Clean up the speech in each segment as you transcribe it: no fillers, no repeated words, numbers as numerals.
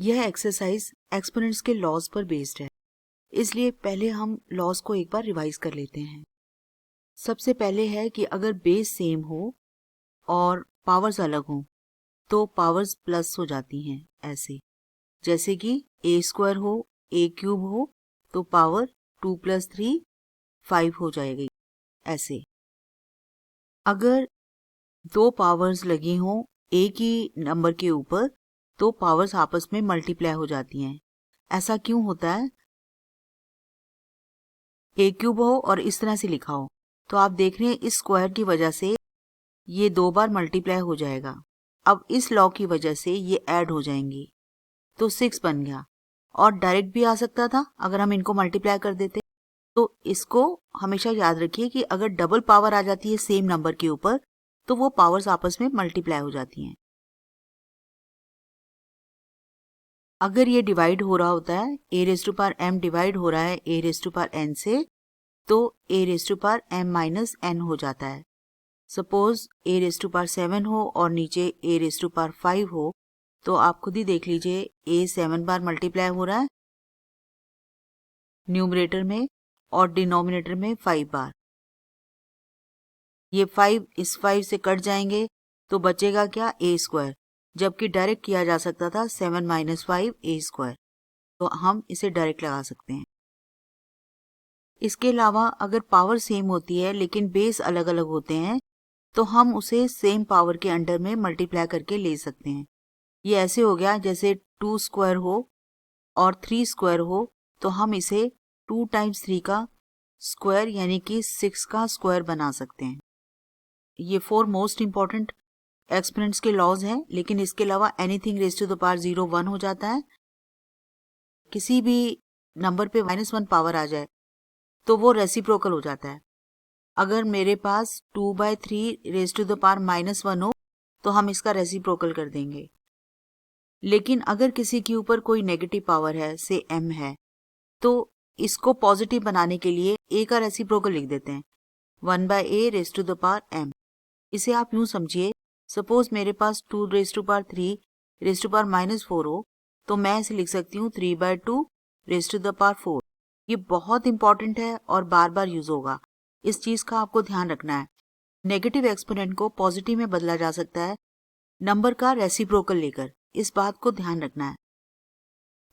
यह exercise exponents के laws पर बेस्ड है, इसलिए पहले हम लॉज को एक बार रिवाइज कर लेते हैं। सबसे पहले है कि अगर बेस सेम हो और पावर्स अलग हों तो पावर्स प्लस हो जाती हैं, ऐसे जैसे कि a स्क्वायर हो a क्यूब हो तो पावर 2 + 3 5 हो जाएगी, ऐसे। अगर दो पावर्स लगी हों एक ही नंबर के ऊपर तो पावर्स आपस में मल्टीप्लाई हो जाती हैं। ऐसा क्यों होता है? a क्यूब हो और इस तरह से लिखा हो तो आप देख रहे हैं इस स्क्वायर की वजह से ये 2 बार मल्टीप्लाई हो जाएगा। अब इस लॉ की वजह से ये ऐड हो जाएंगी तो 6 बन गया, और डायरेक्ट भी आ सकता था अगर हम इनको मल्टीप्लाई कर देते। तो इसको हमेशा याद रखिए कि अगर डबल पावर आ जाती है सेम नंबर के ऊपर तो वो पावर्स आपस में मल्टीप्लाई हो जाती हैं। अगर ये डिवाइड हो रहा होता है, a⁻m डिवाइड हो रहा है a⁻n से, तो a⁻m-n हो जाता है। सपोज a⁻7 हो और नीचे a⁻5 हो तो आप खुद ही देख लीजिए a 7 बार मल्टीप्लाई हो रहा है न्यूमरेटर में और डिनोमिनेटर में 5 बार। ये 5 इस 5 से कट जाएंगे तो बचेगा क्या? a स्क्वायर, जबकि डायरेक्ट किया जा सकता था 7 - 5 a स्क्वायर, तो हम इसे डायरेक्ट लगा सकते हैं। इसके अलावा अगर पावर सेम होती है लेकिन बेस अलग अलग होते हैं तो हम उसे सेम पावर के अंडर में मल्टीप्लाई करके ले सकते हैं। ये ऐसे हो गया जैसे 2 स्क्वायर हो और 3 स्क्वायर हो तो हम इसे 2 × 3 का स्क्वायर यानी कि 6 का स्क्वायर बना सकते हैं। ये 4 मोस्ट इंपॉर्टेंट एक्सपोनेंट्स के लॉज हैं, लेकिन इसके अलावा anything raise to the power 0 1 हो जाता है। किसी भी नंबर पे -1 पावर आ जाए तो वो रेसिप्रोकल हो जाता है। अगर मेरे पास 2/3 रेज़ टू द पावर -1 हो तो हम इसका रेसिप्रोकल कर देंगे। लेकिन अगर किसी के ऊपर कोई नेगेटिव पावर है, से m है, तो इसको पॉजिटिव बनाने के लिए a का रेसिप्रोकल लिख देते हैं 1/a raise to the power m। इसे आप यूं समझिए, सपोज मेरे पास 2 raise to power 3 raise to power -4 हो तो मैं इसे लिख सकती हूँ 3/2 रेज़ टू द पावर 4। ये बहुत इंपॉर्टेंट है और बार बार यूज होगा, इस चीज का आपको ध्यान रखना है। नेगेटिव एक्सपोनेंट को पॉजिटिव में बदला जा सकता है नंबर का रेसिप्रोकल लेकर, इस बात को ध्यान रखना है।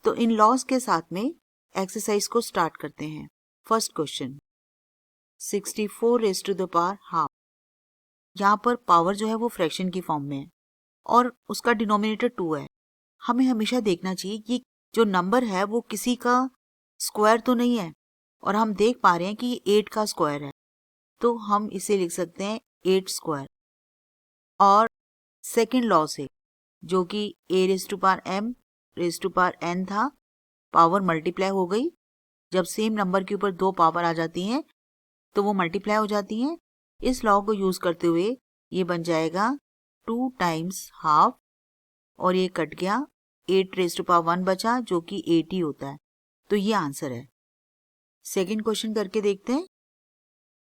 तो इन लॉज के साथ में एक्सरसाइज को स्टार्ट करते हैं। First question, 64 raise to the power half. यहाँ पर पावर जो है वो फ्रैक्शन की फॉर्म में है और उसका डिनोमिनेटर 2 है। हमें हमेशा देखना चाहिए कि जो नंबर है वो किसी का स्क्वायर तो नहीं है, और हम देख पा रहे हैं कि ये 8 का स्क्वायर है तो हम इसे लिख सकते हैं 8 स्क्वायर। और सेकेंड लॉ से, जो कि a⁻m raise to power n था, पावर मल्टीप्लाई हो गई। जब सेम नंबर के ऊपर 2 पावर आ जाती हैं तो वो मल्टीप्लाई हो जाती हैं। इस लॉ को यूज करते हुए ये बन जाएगा 2 × हाफ, और ये कट गया, 8 रेज़ टू पावर 1 बचा जो कि 80 होता है। तो ये आंसर है। सेकेंड क्वेश्चन करके देखते हैं,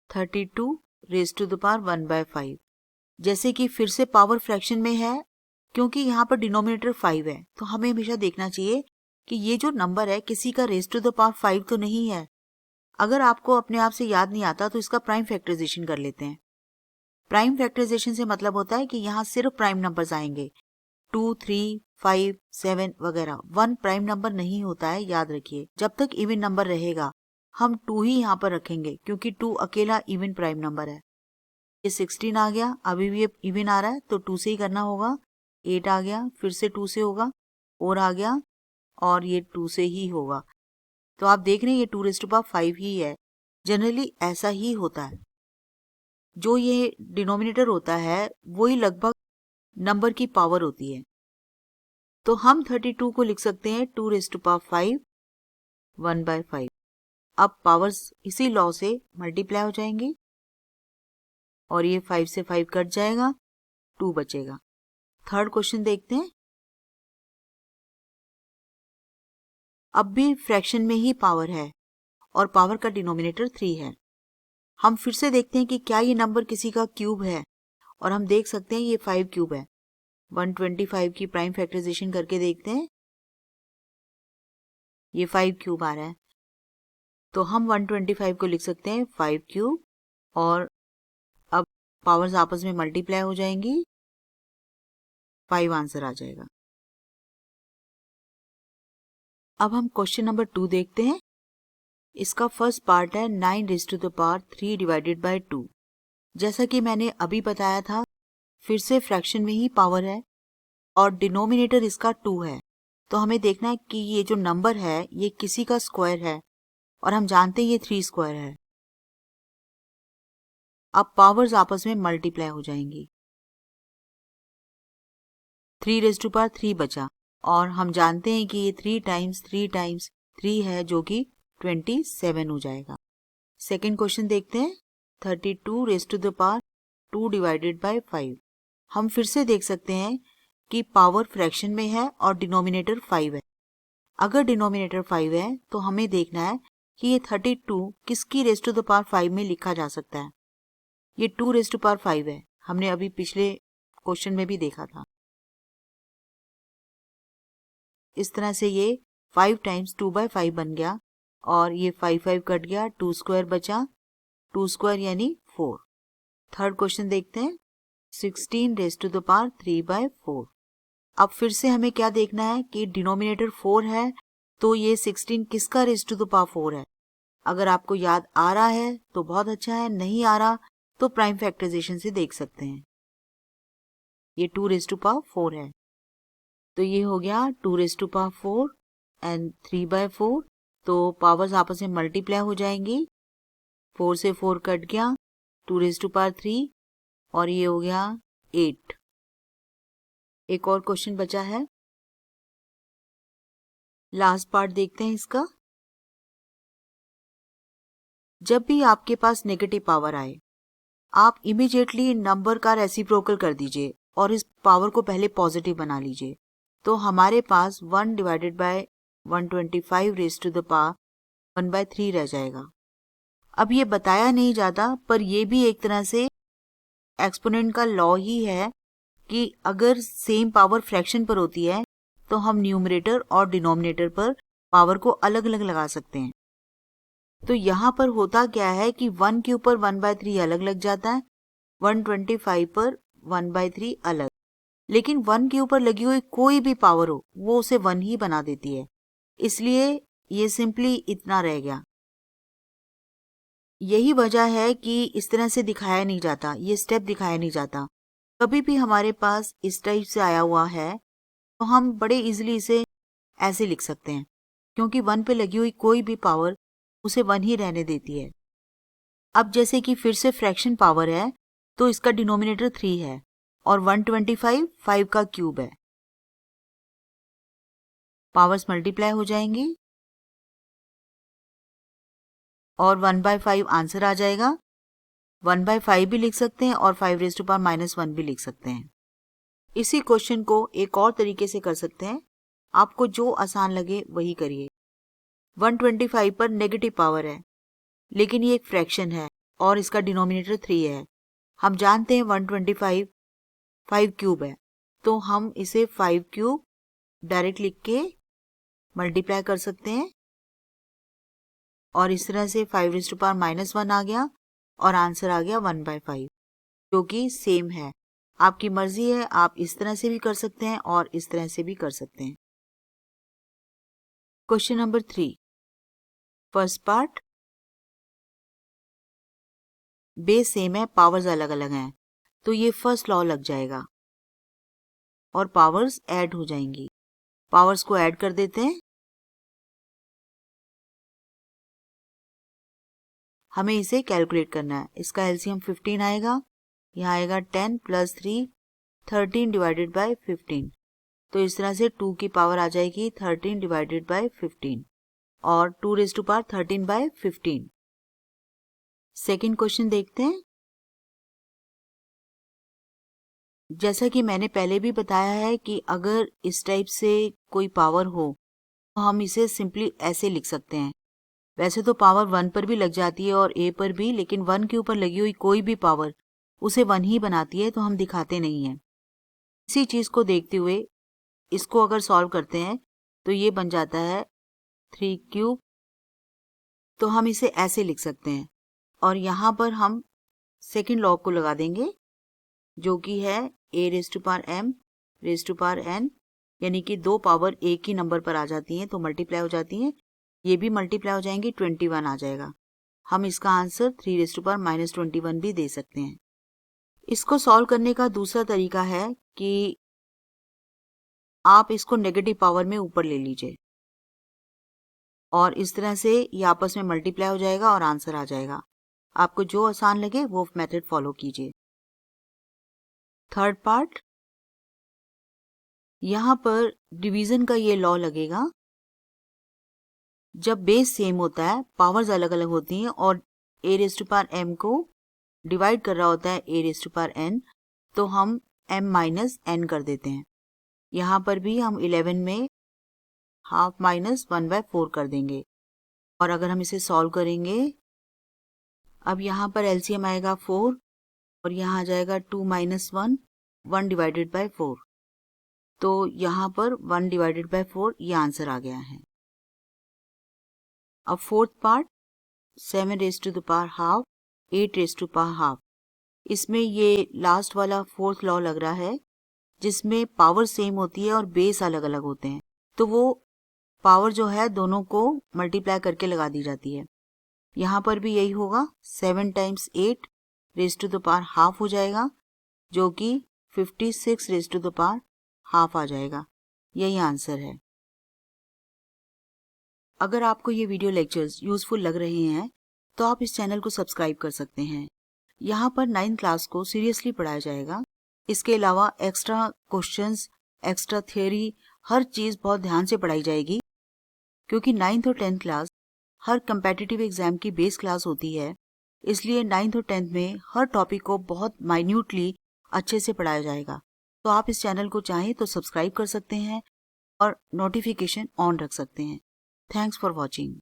32 रेज़ टू द पावर 1/5। जैसे कि फिर से पावर फ्रैक्शन में है, क्योंकि यहाँ पर डिनोमिनेटर 5 है तो हमें हमेशा देखना चाहिए कि ये जो नंबर है किसी का रेज़ टू द पावर 5 तो नहीं है। अगर आपको अपने आप से याद नहीं आता तो इसका प्राइम फैक्टराइजेशन कर लेते हैं। प्राइम फैक्टराइजेशन से मतलब होता है कि यहाँ सिर्फ प्राइम नंबर्स आएंगे, 2 3 5 7 वगैरह। 1 प्राइम नंबर नहीं होता है, याद रखिए। जब तक इवन नंबर रहेगा हम 2 ही यहाँ पर रखेंगे, क्योंकि 2 अकेला इवन प्राइम नंबर है। ये 16 आ गया, अभी भी ये इवन आ रहा है तो 2 से ही करना होगा। 8 आ गया, फिर से 2 से होगा। 4 आ गया और ये 2 से ही होगा। तो आप देख रहे हैं ये 2 रेज़ टू पावर 5 ही है। जनरली ऐसा ही होता है। जो ये डिनोमिनेटर होता है वही लगभग नंबर की पावर होती है। तो हम 32 को लिख सकते हैं 2 रेज़ टू पावर 5 1/5। अब पावर्स इसी लॉ से मल्टीप्लाई हो जाएंगी और ये 5 से 5 कट जाएगा, 2 बचेगा। थर्ड क्वेश्चन देखते हैं। अब भी फ्रैक्शन में ही पावर है और पावर का डिनोमिनेटर 3 है। हम फिर से देखते हैं कि क्या ये नंबर किसी का क्यूब है, और हम देख सकते हैं ये 5 क्यूब है। 125 की प्राइम फैक्टराइजेशन करके देखते हैं। ये 5 क्यूब आ रहा है, तो हम 125 को लिख सकते हैं 5 क्यूब, और अब पावर्स आपस में मल्टीप्लाई हो जाएंगी, 5 आंसर आ जाएगा। अब हम क्वेश्चन नंबर 2 देखते हैं। इसका फर्स्ट पार्ट है 9 raise to the power 3 divided by 2। जैसा कि मैंने अभी बताया था, फिर से फ्रैक्शन में ही पावर है और डिनोमिनेटर इसका 2 है, तो हमें देखना है कि ये जो नंबर है ये किसी का स्क्वायर है, और हम जानते हैं ये 3 स्क्वायर है। अब पावर्स आपस में मल्टीप्लाई हो जाएंगी, 3 रेज़ टू पावर 3 बचा, और हम जानते हैं कि ये 3 टाइम्स 3 टाइम्स 3 है, जो कि 27 हो जाएगा। सेकेंड क्वेश्चन देखते हैं, 32 raise to the power 2 divided by 5। हम फिर से देख सकते हैं कि पावर फ्रैक्शन में है और डिनोमिनेटर 5 है। अगर डिनोमिनेटर 5 है तो हमें देखना है कि ये 32 किसकी रेज़ टू द पावर 5 में लिखा जा सकता है। ये 2 रेज़ टू पावर 5 है, हमने अभी पिछले क्वेश्चन में भी देखा था। इस तरह से ये 5 टाइम्स 2 बाय 5 बन गया, और ये 5 कट गया, 2 स्क्वायर बचा, 2 स्क्वायर यानी 4। थर्ड क्वेश्चन देखते हैं, 16 raise to the power 3 by 4। अब फिर से हमें क्या देखना है कि डिनोमिनेटर 4 है, तो ये 16 किसका रेज़ टू द पावर 4 है। अगर आपको याद आ रहा है तो बहुत अच्छा है, नहीं आ रहा तो प्राइम फैक्टराइजेशन से देख सकते हैं। ये 2 रेज़ टू पावर 4 है, तो ये हो गया 2 raise to power 4 and 3 by 4, तो पावर्स आपस में मल्टीप्लाई हो जाएंगी, 4 से 4 कट गया, 2 रेज़ टू पावर 3, और ये हो गया 8। एक और क्वेश्चन बचा है, लास्ट पार्ट देखते हैं इसका। जब भी आपके पास नेगेटिव पावर आए, आप इमीडिएटली नंबर का रेसिप्रोकल कर दीजिए और इस पावर को पहले पॉजिटिव बना लीजिए। तो हमारे पास 1 divided by 125 raise to the power 1/3 रह जाएगा। अब ये बताया नहीं जाता, पर ये भी एक तरह से एक्सपोनेंट का लॉ ही है कि अगर सेम पावर फ्रैक्शन पर होती है तो हम न्यूमरेटर और डिनोमिनेटर पर पावर को अलग अलग लगा सकते हैं। तो यहाँ पर होता क्या है कि 1 के ऊपर 1/3 अलग लग जाता है, 125 पर 1/3 अलग, लेकिन 1 के ऊपर लगी हुई कोई भी पावर हो वो उसे 1 ही बना देती है, इसलिए ये सिंपली इतना रह गया। यही वजह है कि इस तरह से दिखाया नहीं जाता, ये स्टेप दिखाया नहीं जाता। कभी भी हमारे पास इस टाइप से आया हुआ है तो हम बड़े इजीली इसे ऐसे लिख सकते हैं, क्योंकि 1 पे लगी हुई कोई भी पावर उसे 1 ही रहने देती है। अब जैसे कि फिर से फ्रैक्शन पावर है, तो इसका डिनोमिनेटर 3 है और 125 5 का क्यूब है। पावर्स मल्टीप्लाई हो जाएंगी और 1/5 आंसर आ जाएगा। 1/5 भी लिख सकते हैं और 5 रेज़ टू पावर -1 भी लिख सकते हैं। इसी क्वेश्चन को एक और तरीके से कर सकते हैं, आपको जो आसान लगे वही करिए। 125 पर नेगेटिव पावर है, लेकिन ये एक फ्रैक्शन है और इसका डिनोमिनेटर 3 है। हम जानते हैं 125 5 क्यूब है, तो हम इसे 5 क्यूब डायरेक्ट लिख के मल्टीप्लाई कर सकते हैं, और इस तरह से 5 रेज़ टू पावर -1 आ गया और आंसर आ गया 1/5, जो कि सेम है। आपकी मर्जी है, आप इस तरह से भी कर सकते हैं और इस तरह से भी कर सकते हैं। Question number 3, first part, base same है, पावर्स अलग अलग हैं, तो ये फर्स्ट लॉ लग जाएगा और पावर्स ऐड हो जाएंगी। पावर्स को ऐड कर देते हैं। हमें इसे कैलकुलेट करना है। इसका एलसीएम 15 आएगा, यहाँ आएगा 10 + 3 13 डिवाइडेड बाय 15, तो इस तरह से 2 की पावर आ जाएगी 13 डिवाइडेड बाय 15 और 2 raise to power 13/15। Second question देखते हैं। जैसा कि मैंने पहले भी बताया है कि अगर इस टाइप से कोई पावर हो तो हम इसे सिंपली ऐसे लिख सकते हैं। वैसे तो पावर 1 पर भी लग जाती है और ए पर भी, लेकिन 1 के ऊपर लगी हुई कोई भी पावर उसे 1 ही बनाती है, तो हम दिखाते नहीं हैं। इसी चीज को देखते हुए इसको अगर सॉल्व करते हैं तो ये बन जाता है 3 क्यूब। तो हम इसे ऐसे लिख सकते हैं और यहाँ पर हम सेकंड लॉग को लगा देंगे जो कि है a raise to power m raise to power n, यानी कि दो पावर एक ही नंबर पर आ जाती हैं तो मल्टीप्लाई हो जाती हैं, ये भी मल्टीप्लाई हो जाएंगे, 21 आ जाएगा। हम इसका आंसर 3 रेज़ टू पावर -21 भी दे सकते हैं। इसको सॉल्व करने का दूसरा तरीका है कि आप इसको नेगेटिव पावर में ऊपर ले लीजिए और इस तरह से ये आपस में मल्टीप्लाई हो जाएगा और आंसर आ जाएगा। आपको जो आसान लगे वो मेथड फॉलो कीजिए। थर्ड पार्ट, यहाँ पर डिवीजन का ये लॉ लगेगा। जब बेस सेम होता है, पावर्स अलग अलग होती हैं और a raise to power m को डिवाइड कर रहा होता है a raise to power n, तो हम m माइनस n कर देते हैं। यहाँ पर भी हम 11 में हाफ माइनस 1/4 कर देंगे और अगर हम इसे सॉल्व करेंगे, अब यहाँ पर एलसीएम आएगा 4 और यहाँ आ जाएगा 2 माइनस 1, 1 डिवाइडेड बाय 4। तो यहाँ पर 1 डिवाइडेड बाय 4 ये आंसर आ गया है। अब fourth part, 7 raise to the power half 8 raise to power half, इसमें ये लास्ट वाला फोर्थ लॉ लग रहा है जिसमें पावर सेम होती है और बेस अलग अलग होते हैं, तो वो पावर जो है दोनों को मल्टीप्लाई करके लगा दी जाती है। यहाँ पर भी यही होगा, 7 times 8 raise to the power half हो जाएगा जो कि 56 raise to the power half आ जाएगा। यही आंसर है। अगर आपको ये वीडियो लेक्चर्स यूजफुल लग रहे हैं तो आप इस चैनल को सब्सक्राइब कर सकते हैं। यहाँ पर 9th क्लास को सीरियसली पढ़ाया जाएगा। इसके अलावा एक्स्ट्रा क्वेश्चंस, एक्स्ट्रा थ्योरी, हर चीज़ बहुत ध्यान से पढ़ाई जाएगी क्योंकि 9th और 10th क्लास हर कम्पेटिटिव एग्जाम की बेस क्लास होती है। इसलिए 9th और 10th में हर टॉपिक को बहुत माइन्यूटली अच्छे से पढ़ाया जाएगा। तो आप इस चैनल को चाहें तो सब्सक्राइब कर सकते हैं और नोटिफिकेशन ऑन रख सकते हैं। Thanks for watching.